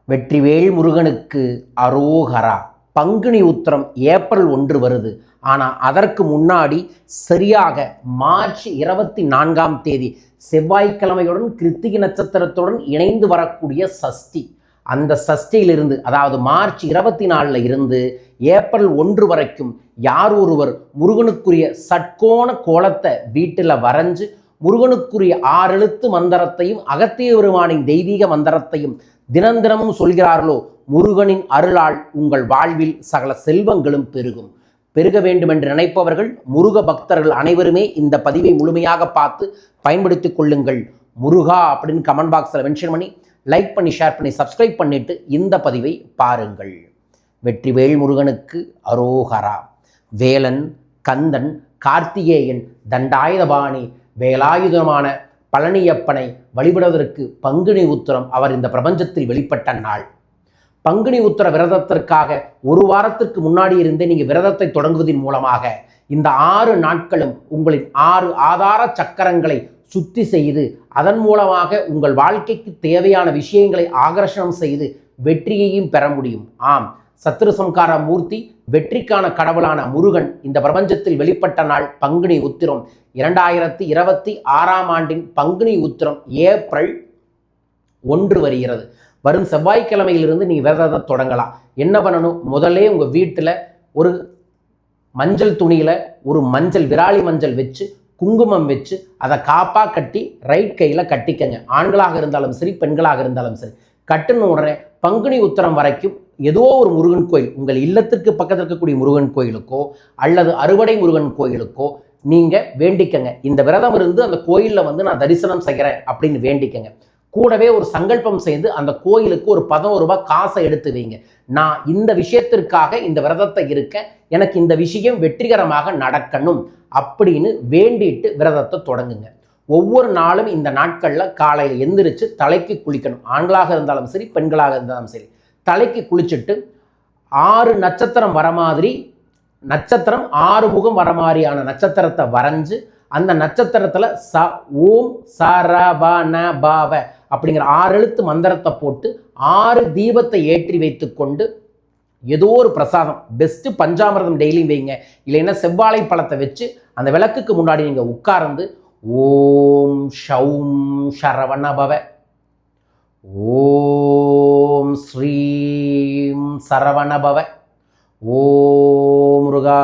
வெற்றிவேல் முருகனுக்கு அரோகரா. பங்குனி உத்திரம் ஏப்ரல் 1 வருது. ஆனால் அதற்கு முன்னாடி சரியாக மார்ச் 24ஆம் தேதி செவ்வாய்க்கிழமையுடன் கிருத்திகை நட்சத்திரத்துடன் இணைந்து வரக்கூடிய சஷ்டி. அந்த சஷ்டியிலிருந்து, அதாவது மார்ச் 24 இருந்து ஏப்ரல் 1 வரைக்கும் யார் ஒருவர் முருகனுக்குரிய சட்கோண கோலத்தை வீட்டில் வரைஞ்சு முருகனுக்குரிய 6 எழுத்து மந்திரத்தையும் அகத்திய பெருமானின் தெய்வீக மந்திரத்தையும் தினந்தினமும் சொல்கிறார்களோ, முருகனின் அருளால் உங்கள் வாழ்வில் சகல செல்வங்களும் பெருக வேண்டும் என்று நினைப்பவர்கள், முருக பக்தர்கள் அனைவருமே இந்த பதிவை முழுமையாக பார்த்து பயன்படுத்திக் கொள்ளுங்கள். முருகா அப்படின்னு கமெண்ட் பாக்ஸில் மென்ஷன் பண்ணி லைக் பண்ணி ஷேர் பண்ணி சப்ஸ்கிரைப் பண்ணிட்டு இந்த பதிவை பாருங்கள். வெற்றிவேல் முருகனுக்கு அரோகரா. வேலன், கந்தன், கார்த்திகேயன், தண்டாயுதபாணி, வேலாயுதமான பழனியப்பனை வழிபடுவதற்கு பங்குனி உத்திரம் அவர் இந்த பிரபஞ்சத்தில் வெளிப்பட்ட நாள். பங்குனி உத்திர விரதத்திற்காக ஒரு வாரத்திற்கு முன்னாடி இருந்தே நீங்கள் விரதத்தை தொடங்குவதன் மூலமாக இந்த 6 நாட்களும் உங்களின் 6 ஆதார சக்கரங்களை சுத்தி செய்து அதன் மூலமாக உங்கள் வாழ்க்கைக்கு தேவையான விஷயங்களை ஆகர்ஷணம் செய்து வெற்றியையும் பெற முடியும். ஆம், சத்ரு சம்கார மூர்த்தி, வெற்றிக்கான கடவுளான முருகன் இந்த பிரபஞ்சத்தில் வெளிப்பட்ட நாள் பங்குனி உத்திரம். 2026ஆம் ஆண்டின் பங்குனி உத்திரம் ஏப்ரல் 1 வருகிறது. வரும் செவ்வாய்க்கிழமையிலிருந்து நீங்கள் விரதத்தை தொடங்கலாம். என்ன பண்ணணும்? முதல்ல உங்கள் வீட்டில் ஒரு மஞ்சள் துணியில் ஒரு மஞ்சள் விராலி மஞ்சள் வச்சு குங்குமம் வச்சு அதை காப்பாக கட்டி ரைட் கையில் கட்டிக்கங்க. ஆண்களாக இருந்தாலும் சரி, பெண்களாக இருந்தாலும் சரி. கட்டுன்னு உடனே பங்குனி உத்திரம் வரைக்கும் ஏதோ ஒரு முருகன் கோயில், உங்கள் இல்லத்திற்கு பக்கத்தில் இருக்கக்கூடிய முருகன் கோயிலுக்கோ அல்லது அறுவடை முருகன் கோயிலுக்கோ நீங்கள் வேண்டிக்கங்க. இந்த விரதம் இருந்து அந்த கோயிலில் நான் தரிசனம் செய்கிறேன் அப்படின்னு வேண்டிக்கங்க. கூடவே ஒரு சங்கல்பம் செய்து அந்த கோயிலுக்கு ஒரு 11 ரூபாய் காசை எடுத்து வைங்க. நான் இந்த விஷயத்திற்காக இந்த விரதத்தை இருக்கேன், எனக்கு இந்த விஷயம் வெற்றிகரமாக நடக்கணும் அப்படின்னு வேண்டிட்டு விரதத்தை தொடங்குங்க. ஒவ்வொரு நாளும் இந்த நாட்களில் காலையில் எந்திரிச்சு தலைக்கு குளிக்கணும். ஆண்களாக இருந்தாலும் சரி, பெண்களாக இருந்தாலும் சரி. தலைக்கு குளிச்சுட்டு 6 நட்சத்திரம் வர மாதிரி, நட்சத்திரம் 6 முகம் வர மாதிரியான நட்சத்திரத்தை வரைஞ்சு அந்த நட்சத்திரத்தில் ஓம் சரவண பாவ அப்படிங்கிற 6 எழுத்து மந்திரத்தை போட்டு 6 தீபத்தை ஏற்றி வைத்து கொண்டு ஏதோ ஒரு பிரசாதம், பெஸ்ட்டு பஞ்சாமிரதம் டெய்லியும் வைங்க. இல்லைன்னா செவ்வாழை பழத்தை வச்சு அந்த விளக்குக்கு முன்னாடி நீங்கள் உட்கார்ந்து ஓம் ஷௌம் சரவணபவ, ஓம் ஸ்ரீம் சரவணபவ, ஓம் முருகா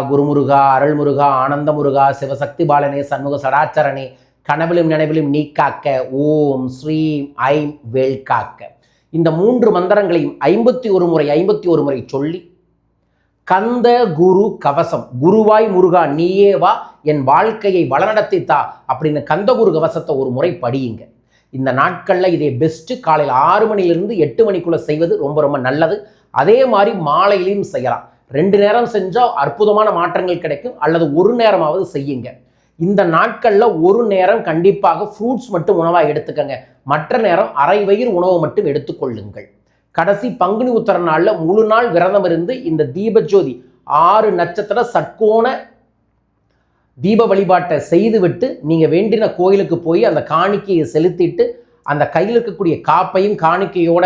குருமுருகா அருள்முருகா ஆனந்த முருகா சிவசக்தி பாலனே சண்முக சடாச்சரணே கனவிலும் நினைவிலும் நீ காக்க, ஓம் ஸ்ரீம் ஐம் வேல் காக்க. இந்த 3 மந்திரங்களையும் 51 முறை சொல்லி கந்த குரு கவசம், குருவாய் முருகா நீயே வா என் வாழ்க்கையை வளநடத்தித்தா அப்படின்னு கந்தகுரு கவசத்தை ஒரு முறை படியுங்க. இந்த நாட்களில் இதை பெஸ்ட்டு காலையில் 6 மணிலிருந்து 8 மணிக்குள்ளே செய்வது ரொம்ப நல்லது. அதே மாதிரி மாலையிலையும் செய்யலாம். 2 நேரம் செஞ்சால் அற்புதமான மாற்றங்கள் கிடைக்கும். அல்லது ஒரு நேரமாவது செய்யுங்க. இந்த நாட்களில் ஒரு நேரம் கண்டிப்பாக ஃப்ரூட்ஸ் மட்டும் உணவாக எடுத்துக்கங்க. மற்ற நேரம் அரை வயிறு உணவு மட்டும் எடுத்துக்கொள்ளுங்கள். கடைசி பங்குனி உத்திர நாளில் முழு நாள் விரதம் இருந்து இந்த தீபஜோதி 6 நட்சத்திர சட்கோண தீப வழிபாட்டை செய்துவிட்டு நீங்கள் வேண்டின கோயிலுக்கு போய் அந்த காணிக்கையை செலுத்திட்டு அந்த கையில் இருக்கக்கூடிய காப்பையும் காணிக்கையோட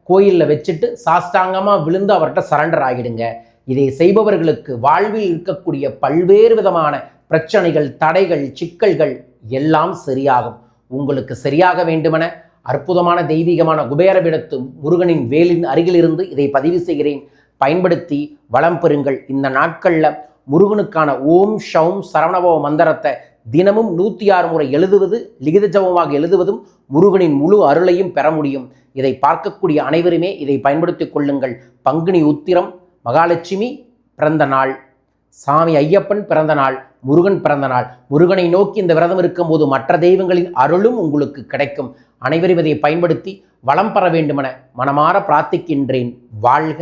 கோயிலில் வச்சுட்டு சாஷ்டாங்கமாக விழுந்து அவர்கிட்ட சரண்டர் ஆகிடுங்க. இதை செய்பவர்களுக்கு வாழ்வில் இருக்கக்கூடிய பல்வேறு விதமான பிரச்சனைகள், தடைகள், சிக்கல்கள் எல்லாம் சரியாகும். உங்களுக்கு சரியாக வேண்டுமென அற்புதமான தெய்வீகமான குபேரவிடத்து முருகனின் வேலின் அருகிலிருந்து இதை பதிவு செய்கிறேன். பயன்படுத்தி வளம் பெறுங்கள். இந்த நாட்களில் முருகனுக்கான ஓம் ஷௌம் சரவணபவ மந்திரத்தை தினமும் 106 முறை எழுதுவது, லிகித ஜபமாக எழுதுவதும் முருகனின் முழு அருளையும் பெற முடியும். இதை பார்க்கக்கூடிய அனைவருமே இதை பயன்படுத்திக் கொள்ளுங்கள். பங்குனி உத்திரம் மகாலட்சுமி பிறந்த நாள், சாமி ஐயப்பன் பிறந்த நாள், முருகன் பிறந்த நாள். முருகனை நோக்கி இந்த விரதம் இருக்கும்போது மற்ற தெய்வங்களின் அருளும் உங்களுக்கு கிடைக்கும். அனைவரும் இதை பயன்படுத்தி வளம் பெற வேண்டுமென மனமாற பிரார்த்திக்கின்றேன். வாழ்க.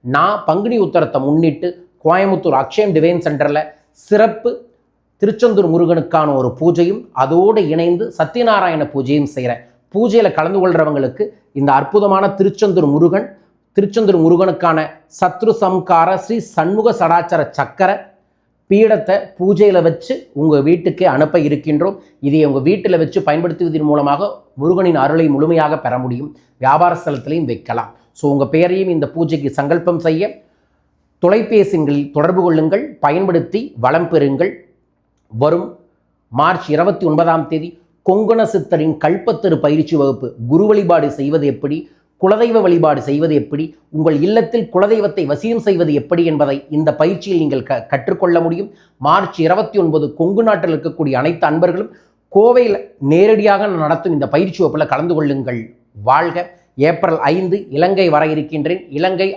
நான் பங்குனி உத்திரத்தை முன்னிட்டு கோயம்புத்தூர் அக்ஷயம் டிவைன் சென்டரில் சிறப்பு திருச்செந்தூர் முருகனுக்கான ஒரு பூஜையும் அதோடு இணைந்து சத்யநாராயண பூஜையும் செய்கிறேன். பூஜையில் கலந்து கொள்கிறவங்களுக்கு இந்த அற்புதமான திருச்செந்தூர் முருகனுக்கான சத்ரு சம்கார ஸ்ரீ சண்முக சடாச்சர சக்கர பீடத்தை பூஜையில் வச்சு உங்கள் வீட்டுக்கே அனுப்ப இருக்கின்றோம். இதை உங்கள் வீட்டில் வச்சு பயன்படுத்துவதன் மூலமாக முருகனின் அருளை முழுமையாக பெற முடியும். வியாபார ஸ்தலத்திலையும் வைக்கலாம். ஸோ உங்கள் பெயரையும் இந்த பூஜைக்கு சங்கல்பம் செய்ய தொலைபேசிகளில் தொடர்பு கொள்ளுங்கள், பயன்படுத்தி வளம் பெறுங்கள். வரும் மார்ச் 29 கொங்கண சித்தரின் கல்பத்தரு பயிற்சி வகுப்பு, குரு வழிபாடு செய்வது எப்படி, குலதெய்வ வழிபாடு செய்வது எப்படி, உங்கள் இல்லத்தில் குலதெய்வத்தை வசியம் செய்வது எப்படி என்பதை இந்த பயிற்சியில் நீங்கள் கற்றுக்கொள்ள முடியும். மார்ச் 29 கொங்கு நாட்டில் இருக்கக்கூடிய அனைத்து அன்பர்களும் கோவையில் நேரடியாக நடத்தும் இந்த பயிற்சி வகுப்பில் கலந்து கொள்ளுங்கள். வாழ்க. ஏப்ரல் 5 இலங்கை வர இருக்கின்றேன். இலங்கை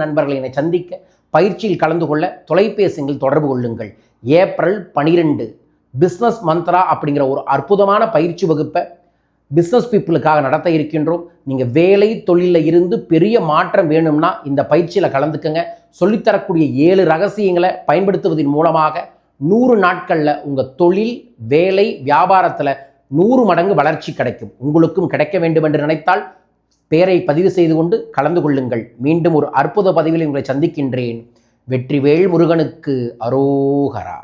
நண்பர்களை என்னை சந்திக்க பயிற்சியில் கலந்து கொள்ள தொலைபேசியில் தொடர்பு கொள்ளுங்கள். ஏப்ரல் 12 பிஸ்னஸ் மந்த்ரா அப்படிங்கிற ஒரு அற்புதமான பயிற்சி வகுப்பை பிஸ்னஸ் பீப்புளுக்காக நடத்த இருக்கின்றோம். நீங்கள் வேலை தொழிலில் இருந்து பெரிய மாற்றம் வேணும்னா இந்த பயிற்சியில் கலந்துக்கங்க. சொல்லித்தரக்கூடிய 7 ரகசியங்களை பயன்படுத்துவதன் மூலமாக 100 நாட்களில் உங்கள் தொழில், வேலை, வியாபாரத்தில் 100 மடங்கு வளர்ச்சி கிடைக்கும். உங்களுக்கும் கிடைக்க வேண்டும் என்று நினைத்தால் பெயரை பதிவு செய்து கொண்டு கலந்து கொள்ளுங்கள். மீண்டும் ஒரு அற்புத பதிவில் உங்களை சந்திக்கின்றேன். வெற்றிவேல் முருகனுக்கு அரோகரா.